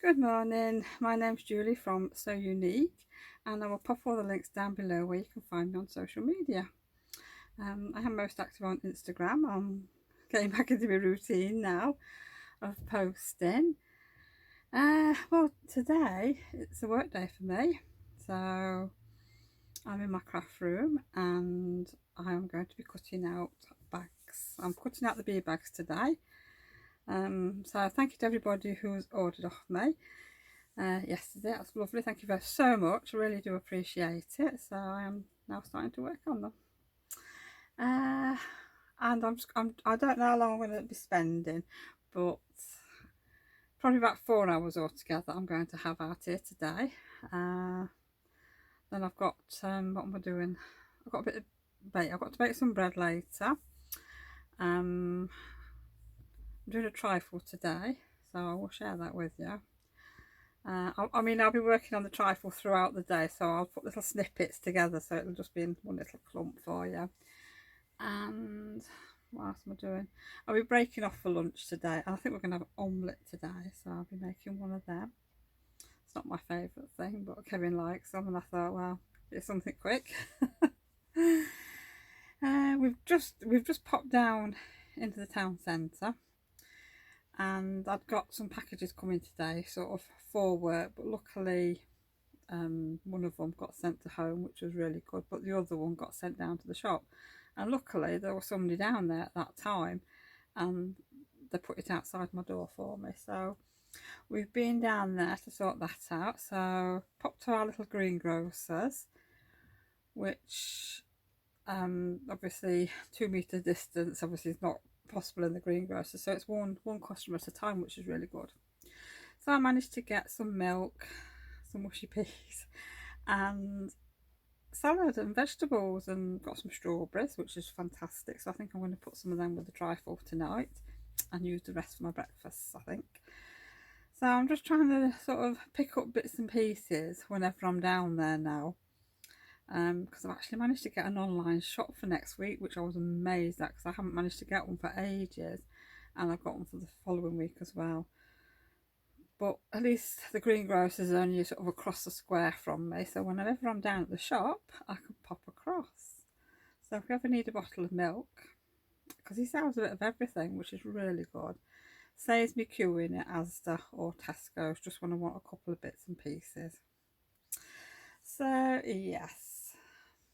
Good morning, my name's Julie from So Unique, and I will pop all the links down below where you can find me on social media. I am most active on Instagram. I'm getting back into my routine now of posting. Well, today it's a work day for me, so I'm in my craft room and I'm going to be cutting out bags. I'm cutting out the beer bags today. So thank you to everybody who's ordered off me yesterday. That's lovely. Thank you very so much. I really do appreciate it. So I am now starting to work on them. And I don't know how long I'm going to be spending, but probably about 4 hours altogether I'm going to have out here today. Then I've got what am I doing? I've got a bit of bake. I've got to bake some bread later. I'm doing a trifle today, so I will share that with you. I mean, I'll be working on the trifle throughout the day, so I'll put little snippets together so it'll just be in one little clump for you. And what else am I doing? I'll be breaking off for lunch today. I think we're going to have an omelette today, so I'll be making one of them. It's not my favourite thing, but Kevin likes them, and I thought, well, it's something quick. We've just popped down into the town centre, and I'd got some packages coming today, sort of for work, but luckily one of them got sent to home, which was really good, but the other one got sent down to the shop, and luckily there was somebody down there at that time and they put it outside my door for me. So we've been down there to sort that out. So popped to our little greengrocers, which obviously 2 metre distance obviously is not possible in the greengrocer, so it's one customer at a time, which is really good. So I managed to get some milk, some mushy peas and salad and vegetables, and got some strawberries, which is fantastic. So I think I'm going to put some of them with the trifle tonight and use the rest for my breakfast, I think. So I'm just trying to sort of pick up bits and pieces whenever I'm down there now, because I've actually managed to get an online shop for next week, which I was amazed at because I haven't managed to get one for ages, and I've got one for the following week as well. But at least the greengrocer's only sort of across the square from me, so whenever I'm down at the shop I can pop across. So if you ever need a bottle of milk, because he sells a bit of everything, which is really good, saves me queuing at Asda or Tesco's just when I want a couple of bits and pieces. So yes,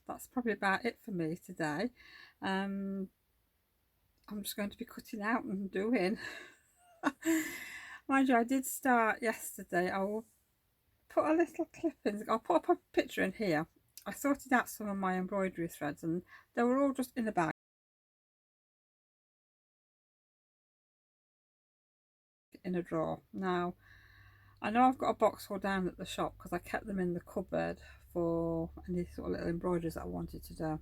that's probably about it for me today. I'm just going to be cutting out and doing. Mind you, I did start yesterday. I will put a little clip in. I'll put up a picture in here. I sorted out some of my embroidery threads and they were all just in a bag in a drawer. Now, I know I've got a box full down at the shop because I kept them in the cupboard for any sort of little embroideries that I wanted to do.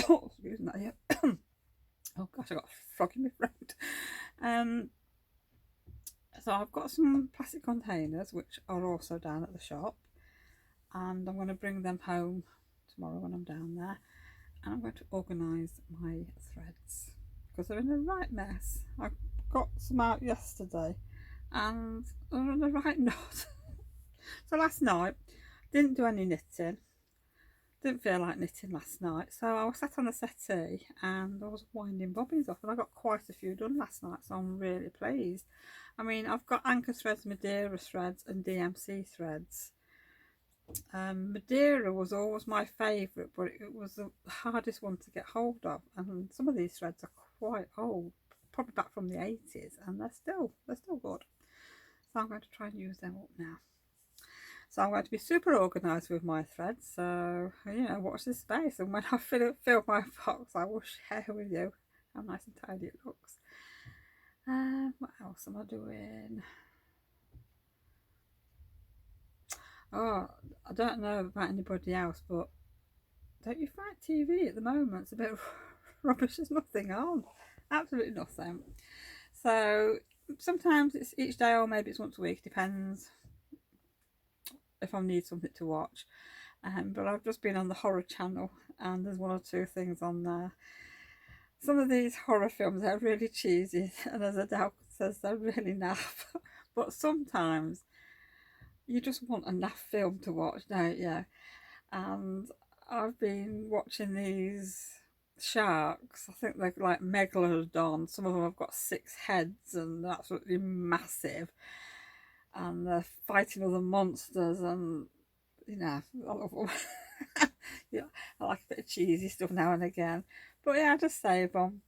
Oh, excuse me. Oh gosh, I got a frog in my throat. So I've got some plastic containers which are also down at the shop, and I'm going to bring them home tomorrow when I'm down there, and I'm going to organise my threads because they're in a right mess. I got some out yesterday and they're in a right knot. So last night didn't do any knitting, didn't feel like knitting last night, so I was sat on the settee and I was winding bobbins off, and I got quite a few done last night, so I'm really pleased. I mean, I've got anchor threads, Madeira threads and DMC threads. Madeira was always my favourite, but it was the hardest one to get hold of, and some of these threads are quite old, probably back from the 80s, and they're still good. So I'm going to try and use them up now. So I'm going to be super organised with my threads, so watch this space, and when I fill my box I will share with you how nice and tidy it looks. What else am I doing? Oh, I don't know about anybody else, but don't you find TV at the moment it's a bit rubbish? There's nothing on, absolutely nothing. So sometimes it's each day, or maybe it's once a week, depends if I need something to watch. But I've just been on the horror channel and there's one or two things on there. Some of these horror films are really cheesy, and as Adele says, they're really naff. But sometimes you just want a naff film to watch, don't you? And I've been watching these sharks. I think they're like megalodon. Some of them have got 6 heads and they're absolutely massive. And they're fighting other monsters, and you know, I love them. Yeah, I like a bit of cheesy stuff now and again. But yeah, I just save them.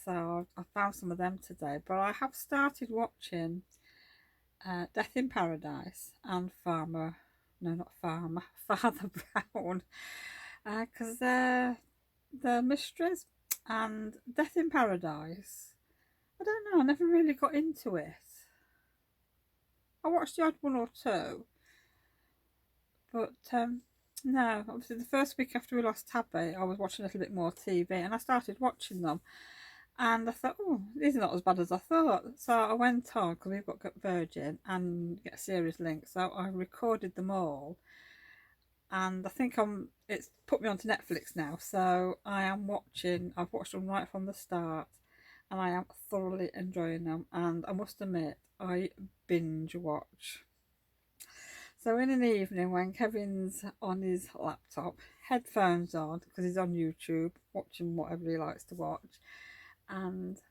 So I found some of them today. But I have started watching Death in Paradise and Father Brown, because they're mysteries. And Death in Paradise, I don't know, I never really got into it. I watched the odd one or two, but no, obviously the first week after we lost Tabby, I was watching a little bit more TV, and I started watching them. And I thought, oh, these are not as bad as I thought. So I went on, because we've got Virgin and get a series link. So I recorded them all. And I think it's put me onto Netflix now. So I've watched them right from the start. And I am thoroughly enjoying them. And I must admit, I binge watch. So in an evening when Kevin's on his laptop, headphones on, because he's on YouTube, watching whatever he likes to watch. And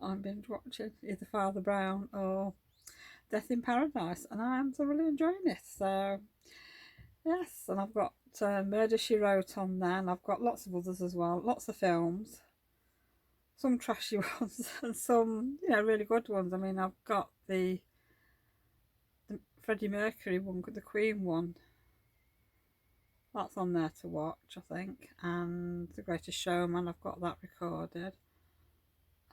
I'm binge watching either Father Brown or Death in Paradise, and I am thoroughly enjoying it. So yes, and I've got Murder She Wrote on there, and I've got lots of others as well, lots of films, some trashy ones and some really good ones. I mean, I've got the Freddie Mercury one, the Queen one. That's on there to watch, I think, and The Greatest Showman. I've got that recorded.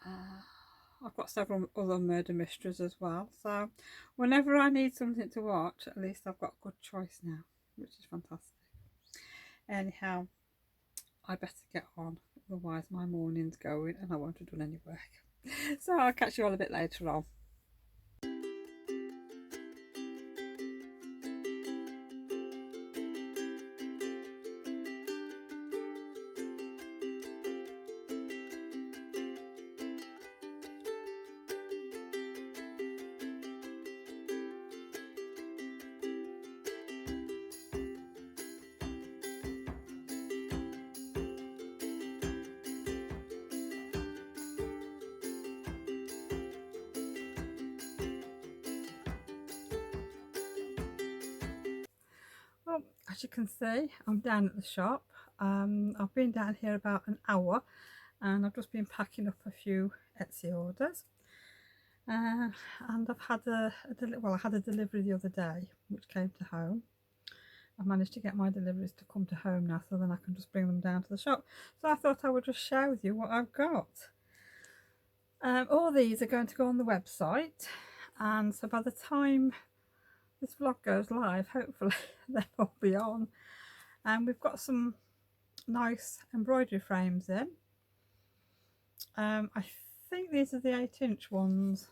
I've got several other murder mysteries as well. So whenever I need something to watch, at least I've got a good choice now, which is fantastic. Anyhow, I better get on, otherwise my morning's going and I won't have done any work. So I'll catch you all a bit later on. Well, as you can see, I'm down at the shop. I've been down here about an hour, and I've just been packing up a few Etsy orders. And I've had I had a delivery the other day, which came to home. I've managed to get my deliveries to come to home now, so then I can just bring them down to the shop. So I thought I would just share with you what I've got. All these are going to go on the website, and so by the time this vlog goes live, hopefully they will be on. And we've got some nice embroidery frames in. I think these are the 8-inch ones.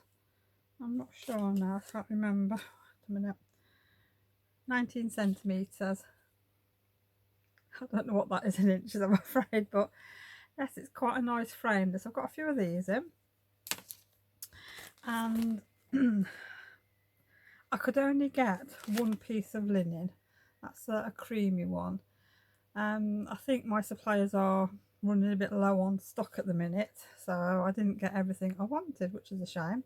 I'm not sure now, I can't remember. Wait a minute. 19 centimetres. I don't know what that is in inches, I'm afraid, but yes, it's quite a nice frame. So I've got a few of these in. And I could only get one piece of linen. That's a creamy one. I think my suppliers are running a bit low on stock at the minute, so I didn't get everything I wanted, which is a shame.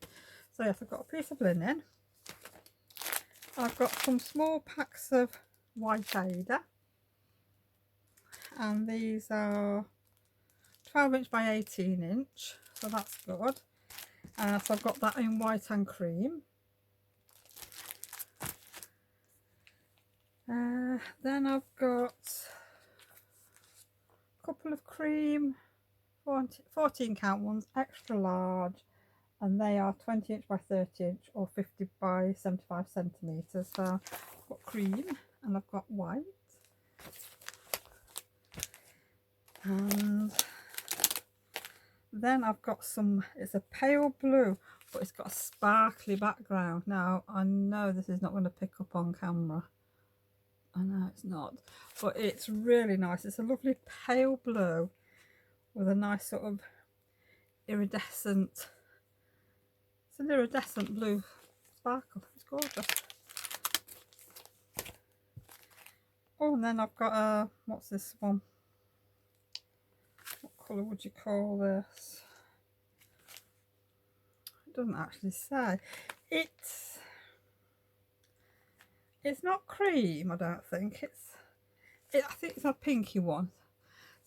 So yes, I've got a piece of linen. I've got some small packs of white Ada, and these are 12-inch by 18-inch, so that's good. So I've got that in white and cream. Then I've got a couple of cream 14 count ones, extra large, and they are 20-inch by 30-inch or 50 by 75 centimetres. So I've got cream and I've got white. And then I've got it's a pale blue, but it's got a sparkly background. Now, I know this is not going to pick up on camera. I know it's not, but it's really nice. It's a lovely pale blue with a nice sort of iridescent, it's an iridescent blue sparkle. It's gorgeous. Oh, and then I've got a, what's this one? What colour would you call this? It doesn't actually say. It's not cream, I don't think. I think it's a pinky one.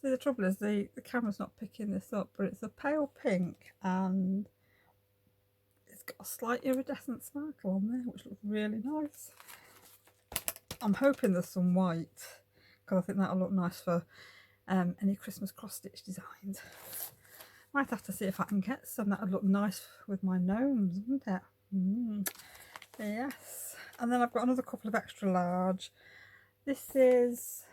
So the trouble is the camera's not picking this up, but it's a pale pink and it's got a slight iridescent sparkle on there, which looks really nice. I'm hoping there's some white, because I think that'll look nice for any Christmas cross-stitch designs. Might have to see if I can get some. That would look nice with my gnomes, wouldn't it? Yes. And then I've got another couple of extra large. This is,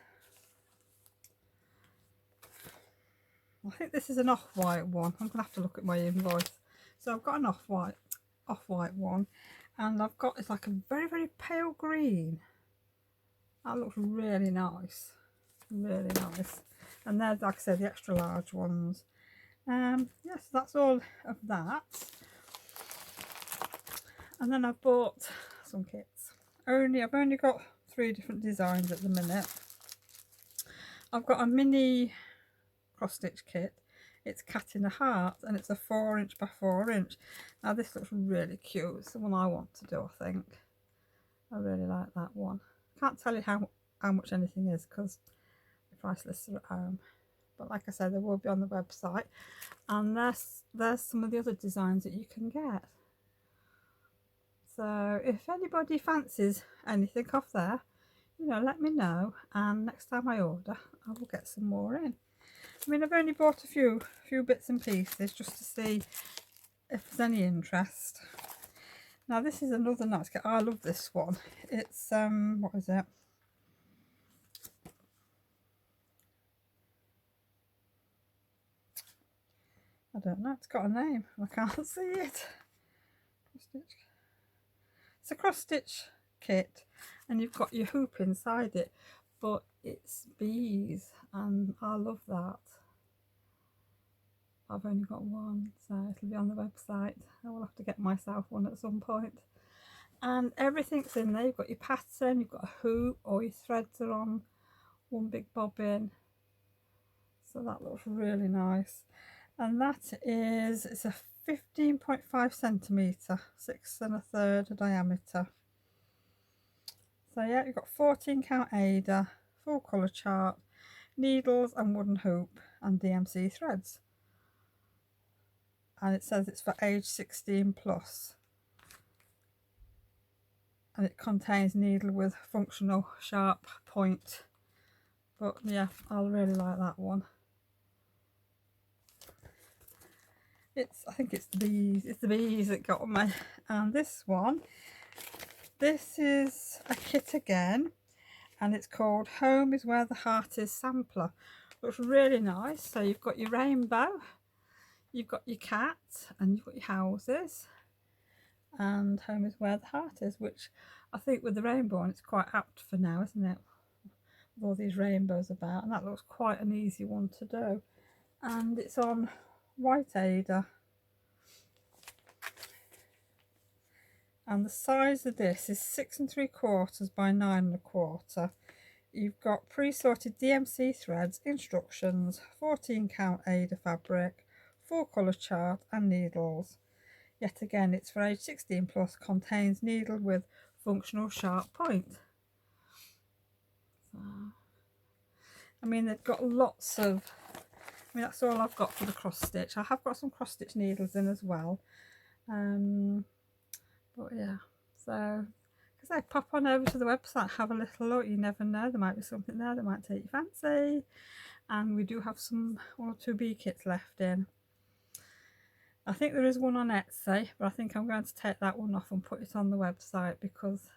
I think this is an off-white one. I'm gonna have to look at my invoice. So I've got an off-white one, and I've got, it's like a very, very pale green. That looks really nice, really nice. And there's, like I said, the extra large ones. Yes, that's all of that. And then I bought some kits. I've only got 3 different designs at the minute. I've got a mini cross stitch kit. It's cat in a heart, and it's a 4" by 4". Now this looks really cute. It's the one I want to do, I think. I really like that one. Can't tell you how much anything is because the price lists are at home. But like I said, they will be on the website. And there's some of the other designs that you can get. So if anybody fancies anything off there, you know, let me know, and next time I order I will get some more in. I mean, I've only bought a few bits and pieces just to see if there's any interest. Now this is another nice kit. I love this one. It's what is it? I don't know, it's got a name. I can't see it. It's a cross stitch kit, and you've got your hoop inside it, but it's bees, and I love that. I've only got one, so it'll be on the website. I will have to get myself one at some point. And everything's in there. You've got your pattern, you've got a hoop, all your threads are on one big bobbin. So that looks really nice. And that is, it's a 15.5 centimetre, 6 1/3 diameter. So yeah, you've got 14 count Ada, full colour chart, needles and wooden hoop, and DMC threads. And it says it's for age 16 plus. And it contains needle with functional sharp point. But yeah, I'll really like that one. I think it's the bees that got me. And this one, this is a kit again, and it's called Home is Where the Heart Is Sampler. Looks really nice. So you've got your rainbow, you've got your cat, and you've got your houses, and home is where the heart is, which I think with the rainbow on, it's quite apt for now, isn't it, with all these rainbows about. And that looks quite an easy one to do, and it's on white Ada. And the size of this is 6 3/4 by 9 1/4. You've got pre-sorted DMC threads, instructions, 14 count Ada fabric, full colour chart, and needles. Yet again, it's for age 16 plus, contains needle with functional sharp point. So, I mean, they've got lots of, I mean, that's all I've got for the cross stitch. I have got some cross stitch needles in as well. But yeah, so because I pop on over to the website, have a little look. You never know, there might be something there that might take your fancy. And we do have some 1 or 2 bee kits left in. I think there is one on Etsy, but I think I'm going to take that one off and put it on the website because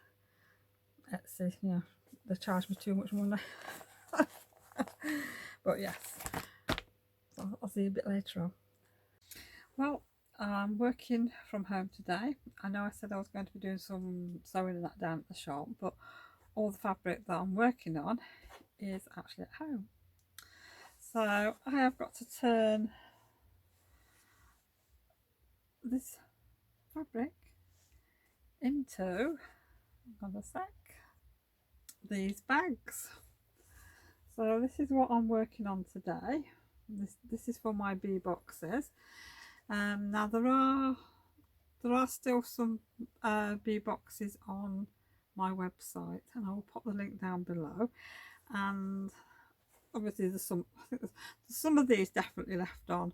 Etsy, you know, they charge me too much money. But yes, so I'll see you a bit later on. Well, I'm working from home today. I know I said I was going to be doing some sewing and that down at the shop, but all the fabric that I'm working on is actually at home. So I have got to turn this fabric into, hold on a sec, these bags. So this is what I'm working on today. This is for my bee boxes. Now there are still some bee boxes on my website, and I will pop the link down below. And obviously there's some, I think there's some of these definitely left on,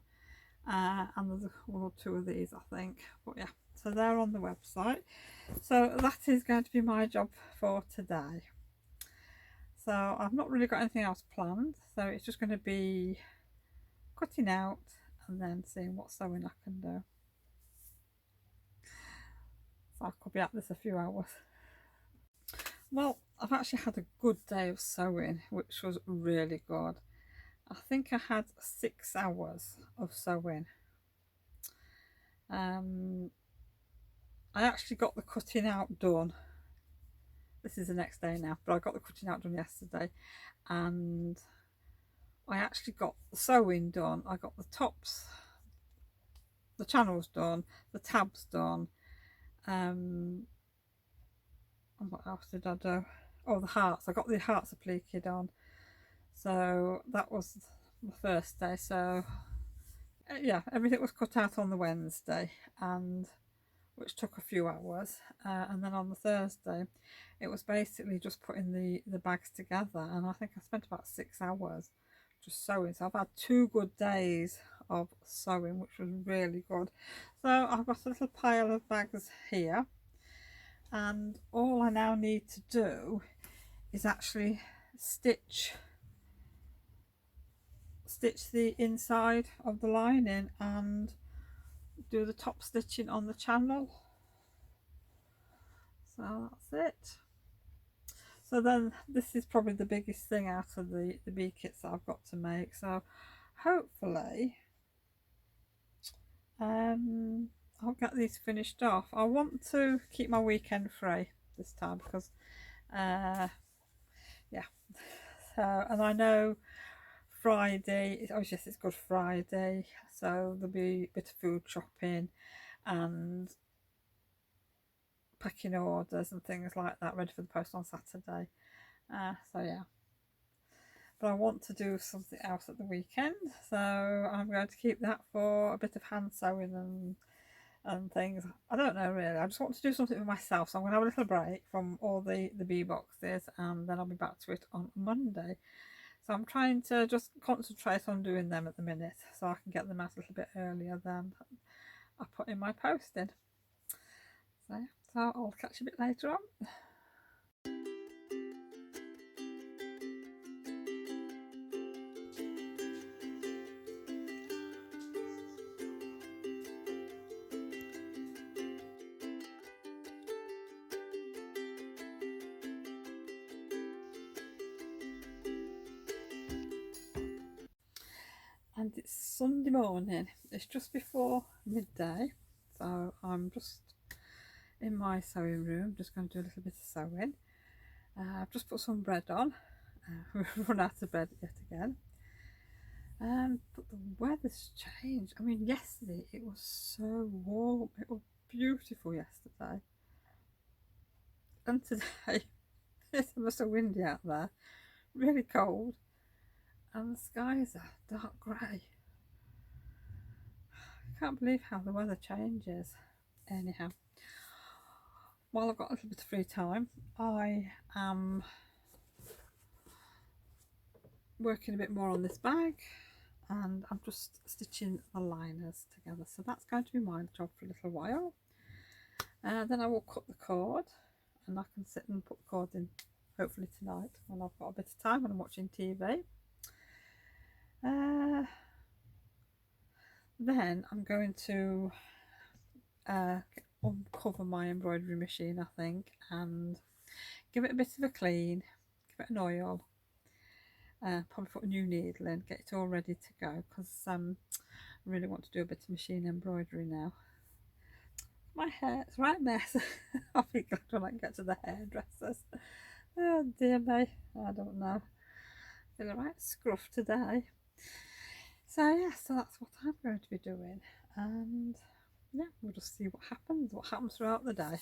and there's one or two of these I think, but yeah, so they're on the website. So that is going to be my job for today. So I've not really got anything else planned, so it's just going to be cutting out and then seeing what sewing I can do. So I could be at this a few hours. Well, I've actually had a good day of sewing, which was really good. I think I had 6 hours of sewing. I actually got the cutting out done. This is the next day now, but I got the cutting out done yesterday, and I actually got the sewing done. I got the tops, the channels done, the tabs done. And what else did I do? Oh, the hearts. I got the hearts appliqued on. So that was the first day. So yeah, everything was cut out on the Wednesday, and which took a few hours. And then on the Thursday, it was basically just putting the bags together, and I think I spent about 6 hours just sewing. So I've had 2 good days of sewing, which was really good. So I've got a little pile of bags here, and all I now need to do is actually stitch the inside of the lining and do the top stitching on the channel. So that's it. So then this is probably the biggest thing out of the bee kits that I've got to make. So hopefully I'll get these finished off. I want to keep my weekend free this time because yeah, so, and I know Friday, oh yes, it's Good Friday, so there'll be a bit of food shopping and packing orders and things like that ready for the post on Saturday. So yeah, but I want to do something else at the weekend, so I'm going to keep that for a bit of hand sewing and things. I don't know really, I just want to do something for myself, so I'm going to have a little break from all the bee boxes, and then I'll be back to it on Monday. So I'm trying to just concentrate on doing them at the minute, so I can get them out a little bit earlier than I put in my posting. So I'll catch you a bit later on. And it's Sunday morning, it's just before midday, so I'm just in my sewing room, just going to do a little bit of sewing. I've just put some bread on. We've run out of bread yet again. But the weather's changed. I mean, yesterday it was so warm, it was beautiful yesterday, and today it's ever so windy out there, really cold, and the skies are dark grey. I can't believe how the weather changes. Anyhow, while I've got a little bit of free time, I am working a bit more on this bag, and I'm just stitching the liners together. So that's going to be my job for a little while. Then I will cut the cord, and I can sit and put the cord in hopefully tonight when I've got a bit of time when I'm watching TV. Then I'm going to uncover my embroidery machine, I think, and give it a bit of a clean, give it an oil, probably put a new needle in, get it all ready to go, because I really want to do a bit of machine embroidery now. My hair's right mess. I'll be glad when I get to the hairdressers. Oh dear me, I don't know. I feel a right scruff today. So yeah, so that's what I'm going to be doing, and yeah, we'll just see what happens throughout the day.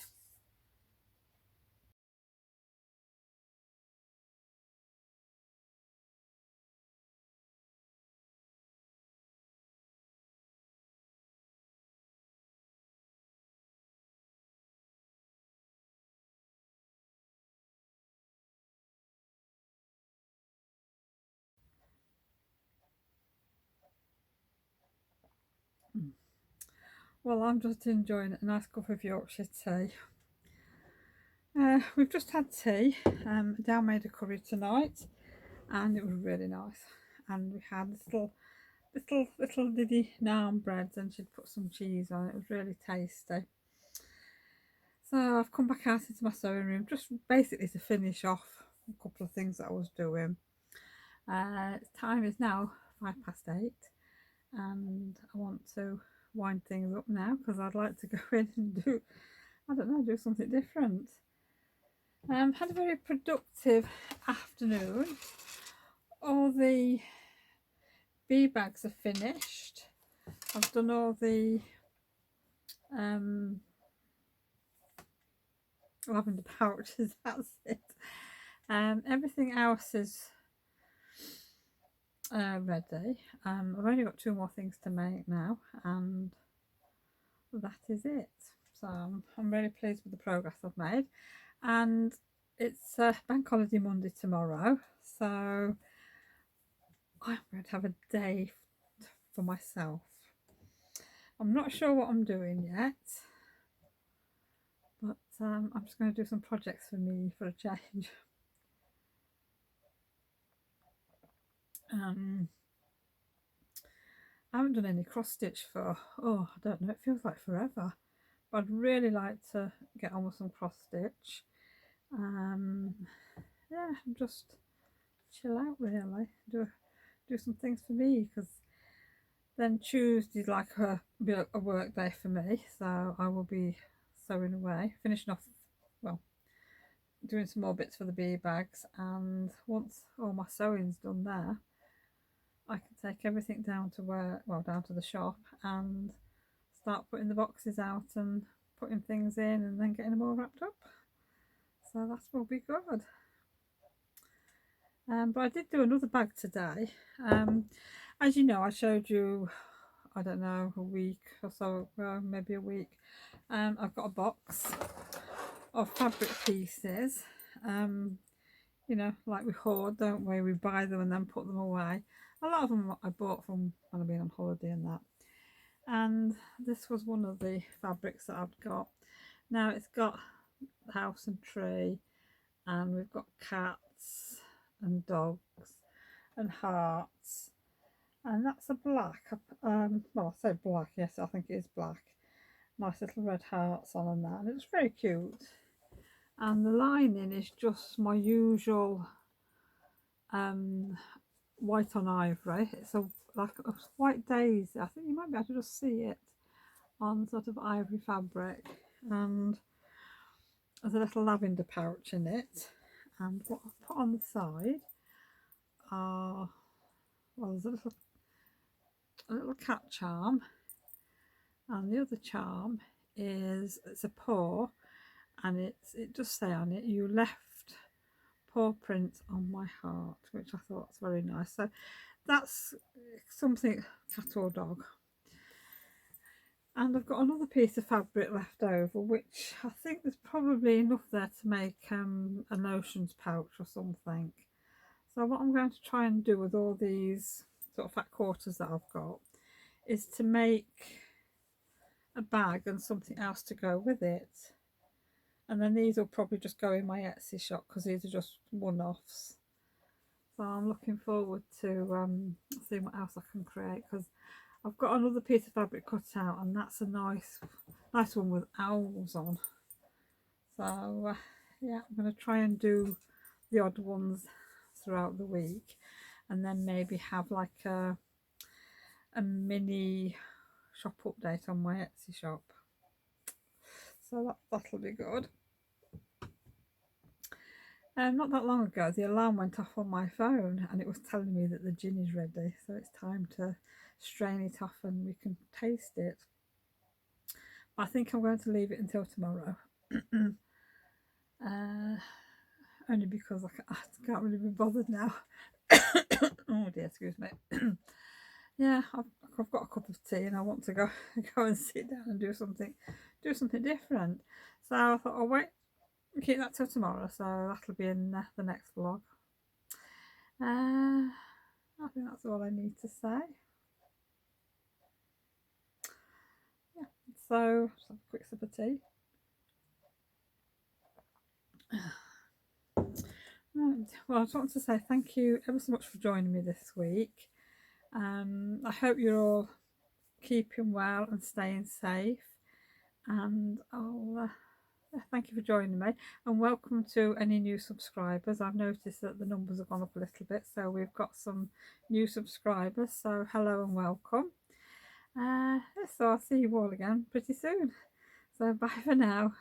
Well, I'm just enjoying a nice cup of Yorkshire tea. We've just had tea. Dal made a curry tonight, and it was really nice. And we had little diddy naan breads, and she'd put some cheese on. It was really tasty. So I've come back out into my sewing room just basically to finish off a couple of things that I was doing. Time is now 8:05, and I want to wind things up now because I'd like to go in and do, I don't know, do something different. Had a very productive afternoon. All the bee bags are finished. I've done all the lavender pouches, that's it. Everything else is ready. I've only got 2 more things to make now, and that is it. So I'm really pleased with the progress I've made, and it's Bank Holiday Monday tomorrow, so I'm going to have a day for myself. I'm not sure what I'm doing yet, but I'm just going to do some projects for me for a change. I haven't done any cross stitch for, oh, I don't know, it feels like forever, but I'd really like to get on with some cross stitch. Yeah, just chill out really, do some things for me, because then Tuesday's like be a work day for me, so I will be sewing away, finishing off, well, doing some more bits for the bee bags, and once all my sewing's done there, I can take everything down to down to the shop, and start putting the boxes out and putting things in, and then getting them all wrapped up. So that will be good. But I did do another bag today. As you know, I showed you, I don't know, a week or so, well, maybe a week. I've got a box of fabric pieces. You know, like we hoard, don't we? We buy them and then put them away. A lot of them I bought from when I've been on holiday and that. And this was one of the fabrics that I've got. Now it's got house and tree, and we've got cats and dogs and hearts, and that's a black. Well, I say black, yes, I think it is black. Nice little red hearts on and that, and it's very cute. And the lining is just my usual white on ivory. It's like a white daisy. I think you might be able to just see it on sort of ivory fabric, and there's a little lavender pouch in it. And what I've put on the side are, well, there's a little cat charm, and the other charm is, it's a paw, and it does say on it, "You left paw prints on my heart," which I thought was very nice. So that's something, cat or dog. And I've got another piece of fabric left over, which I think there's probably enough there to make a notions pouch or something. So what I'm going to try and do with all these sort of fat quarters that I've got is to make a bag and something else to go with it. And then these will probably just go in my Etsy shop, because these are just one-offs. So I'm looking forward to seeing what else I can create, because I've got another piece of fabric cut out, and that's a nice one with owls on. So yeah, I'm going to try and do the odd ones throughout the week, and then maybe have like a mini shop update on my Etsy shop. So that'll be good. Not that long ago, the alarm went off on my phone and it was telling me that the gin is ready, so it's time to strain it off and we can taste it. I think I'm going to leave it until tomorrow. Only because I can't really be bothered now. Oh dear, excuse me. Yeah, I've got a cup of tea and I want to go and sit down and do something different. So I thought I'll wait, keep that till tomorrow. So that'll be in the next vlog. I think that's all I need to say. Yeah. So just have a quick sip of tea. Right. Well, I just want to say thank you ever so much for joining me this week. I hope you're all keeping well and staying safe, and I'll thank you for joining me and welcome to any new subscribers. I've noticed that the numbers have gone up a little bit, so we've got some new subscribers, so hello and welcome. So I'll see you all again pretty soon, so bye for now.